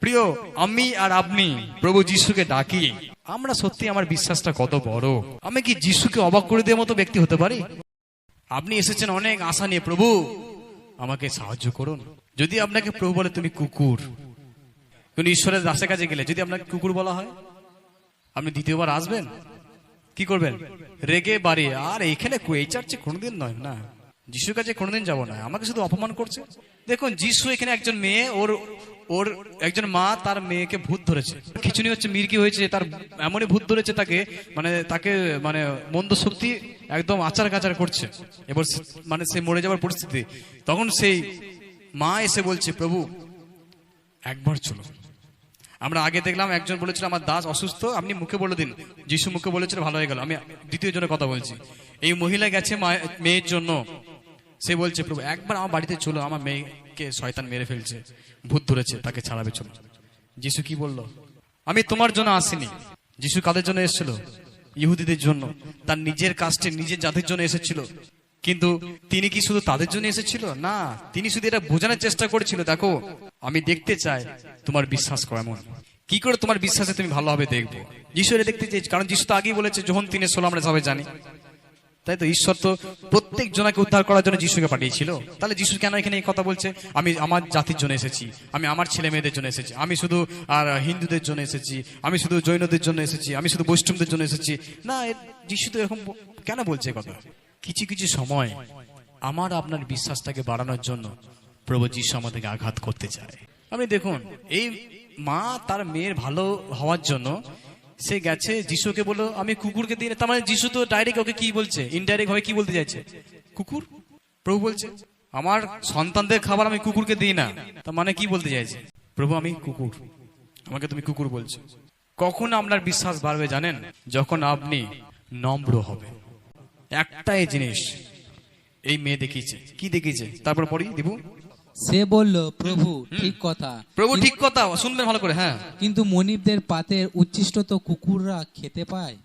প্রিয়, আমি আর আপনি প্রভু যিশুকে ডাকি, আমরা সত্যি আমার বিশ্বাসটা কত বড়। আমি কি যিশুকে অবাক করে দেওয়ার মতো ব্যক্তি হতে পারি? আপনি এসেছেন অনেক আশা নিয়ে, প্রভু আমাকে সাহায্য করুন। যদি আপনাকে প্রভু বলে তুমি কুকুর, কোন ঈশ্বরের দাসের কাছে গেলে যদি আপনাকে কুকুর বলা হয়, আপনি দ্বিতীয়বার আসবেন? কি করবেন? রেগে বাড়ি, আর এইখানে এই চার্চে কোনোদিন নয় না, যিশুর কাছে কোনোদিন যাবো না, আমাকে শুধু অপমান করছে। দেখুন, যিশু এখানে একজন মেয়ে, ওর একজন মা তার মেয়েকে ভূত ধরেছে, খিচুনি হচ্ছে, মির্কি হয়েছে, তার এমনই ভূত ধরেছে তাকে মানে মন্দ শক্তি একদম আচার কাচার করছে। এবার মানে সে মরে যাওয়ার পরিস্থিতি। তখন সেই মা এসে বলছে, প্রভু একবার চলো। আমরা আগে দেখলাম একজন বলেছিল আমার দাস অসুস্থ, আপনি মুখে বলে দিন, যিশু মুখে বলেছিল ভালো হয়ে গেল। আমি দ্বিতীয় জনের কথা বলছি। এই মহিলা গেছে মেয়ের জন্য, সে বলছে প্রভু একবার আমার বাড়িতে চলো, আমার মেয়েকে শয়তান মেরে ফেলছে, ভূত ধরেছে, তাকে ছাড়াবে চলো। যিশু কি বলল? আমি তোমার জন্য আসিনি। যিশু কাদের জন্য এসেছিল? ইহুদিদের জন্য, তার নিজের কাস্টে নিজের জাতির জন্য এসেছিল। কিন্তু তিনি কি শুধু তাদের জন্য এসেছিল? না, তিনি শুধু এটা বোঝানোর চেষ্টা করেছিল, দেখো আমি দেখতে চাই তোমার বিশ্বাস কেমন, কি করে তোমার বিশ্বাসে তুমি ভালোভাবে দেখবো। যিশু এটা দেখতে চেয়েছে, কারণ যিশু তো আগেই বলেছে, যখন 3:16 আমরা সবাই জানি, তাই তো? ঈশ্বর তো প্রত্যেক জনকে উদ্ধার করার জন্য যিশুকে পাঠিয়েছিল। তাহলে যিশু কেন এখানে এই কথা বলছে? আমি আমার জাতির জন্য এসেছি, আমি আমার ছেলে মেয়েদের জন্য এসেছি, আমি শুধু আর হিন্দুদের জন্য এসেছি, আমি শুধু জৈনদের জন্য এসেছি, আমি শুধু বৈষ্ণবদের জন্য এসেছি না। যিশু তো এরকম কেন বলছে কথা? কিছু কিছু সময় আমার আপনার বিশ্বাসটাকে বাড়ানোর জন্য প্রভু যিশু আমাদেরকে আঘাত করতে চায়। আপনি দেখুন, এই মা তার মেয়ের ভালো হওয়ার জন্য সে গেছে, যিশুকে বললো আমি কুকুরকে দিই না। তার মানে যিশু তো ডাইরেক্ট ওকে কি বলছে? ইনডাইরেক্ট ভাবে কি বলতে চাইছে? কুকুর। প্রভু বলছে আমার সন্তানদের খাবার আমি কুকুরকে দিই না, তার মানে কি বলতে চাইছে? প্রভু আমি কুকুর, আমাকে তুমি কুকুর বলছো। কখন আপনার বিশ্বাস বাড়বে জানেন? যখন আপনি নম্র হবে। একটাই জিনিস এই মেয়ে দেখিয়েছে। কি দেখিয়েছে? তারপর পড়ি দিব। সে বলল, প্রভু ঠিক কথা, প্রভু ঠিক কথা, শুনবেন ভালো করে। হ্যাঁ, কিন্তু মনিবদের পাতের উচ্ছিষ্ট তো কুকুররা খেতে পায়।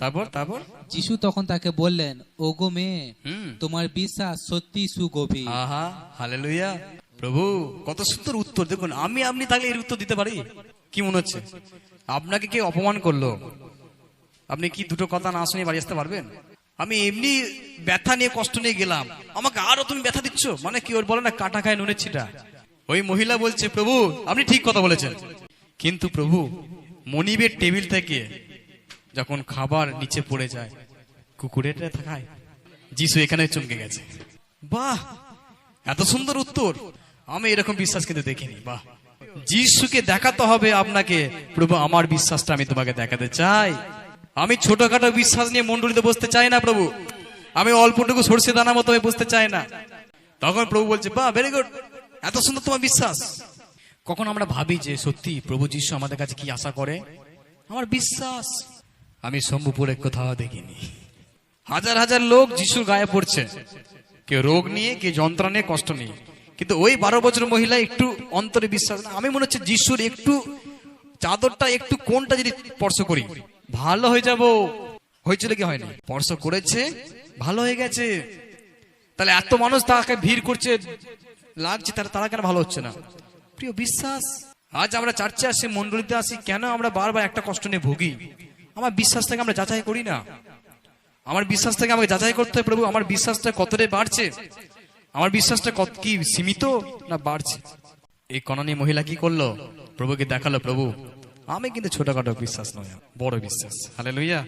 তারপর তারপর যিশু তখন তাকে বললেন, ওগো মেয়ে, তোমার বিশ্বাস সত্যি সুগভীর। আহা, হালেলুয়া। প্রভু কত সুন্দর উত্তর। দেখুন, আপনি তাহলে এর উত্তর দিতে পারি? কি মনে হচ্ছে? আপনাকে কে অপমান করলো, আপনি কি দুটো কথা না শুনে বাড়ি আসতে পারবেন? আমি এমনি ব্যথা নিয়ে কষ্ট নিয়ে গেলাম, আমাকে আরো তুমি ব্যথা দিচ্ছ, মানে কি ওর বলে না, কাটা খায় নুনের ছিটা। ওই মহিলা বলছে, প্রভু আপনি ঠিক কথা বলেছেন, কিন্তু প্রভু মনিবের টেবিল থেকে যখন খাবার নিচে পড়ে যায়, কুকুরেটা খায়। যিশু এখানে চমকে গেছে। বাহ, এত সুন্দর উত্তর, আমি এরকম বিশ্বাস কিন্তু দেখিনি। বাহ, যিশুকে দেখাতে হবে আপনাকে, প্রভু আমার বিশ্বাসটা আমি তোমাকে দেখাতে চাই। আমি ছোটখাটো বিশ্বাস নিয়ে মন্ডলীতে বসতে চাই না প্রভু, আমি অল্পটুকু সরষে দানা মতো বসতে চাই না। তখন প্রভু বলছে, বাহ, ভেরি গুড, এত সুন্দর তোমার বিশ্বাস। কখন আমরা ভাবি যে সত্যি প্রভু যিশু আমাদের কাছে কি আশা করে? আমার বিশ্বাস। আমি শম্ভুপুরে কোথাও দেখিনি হাজার হাজার লোক যিশুর গায়ে পড়ছে, কেউ রোগ নিয়ে, কেউ যন্ত্রণা নিয়ে, কষ্ট নিয়ে, কিন্তু ওই 12 বছর মহিলা একটু অন্তরে বিশ্বাস না। আমি মনে হচ্ছে যিশুর একটু চাদরটা একটু কোনটা যদি স্পর্শ করি ভালো হয়ে যাব। হয়েছিল কি হয়নি? স্পর্শ করেছে, ভালো হয়ে গেছে। তাহলে এত মানুষ তাকে ভিড় করছে, লাগছে, তারা কেন ভালো হচ্ছে না? প্রিয় বিশ্বাস। আজ আমরা চার্চে আসি, মন্ডলীতে আসি, কেন আমরা বারবার একটা কষ্ট নিয়ে ভুগি? আমার বিশ্বাসটাকে আমরা যাচাই করি না। আমার বিশ্বাসটাকে আমাকে যাচাই করতে হবে, প্রভু আমার বিশ্বাসটা কতটা বাড়ছে, আমার বিশ্বাসটা কত কি সীমিত না বাড়ছে। এই কনানী মহিলা কি করলো? প্রভুকে দেখালো, প্রভু আমি কিন্তু ছোটখাটো বিশ্বাস নয়, বড় বিশ্বাস। হালেলুয়া।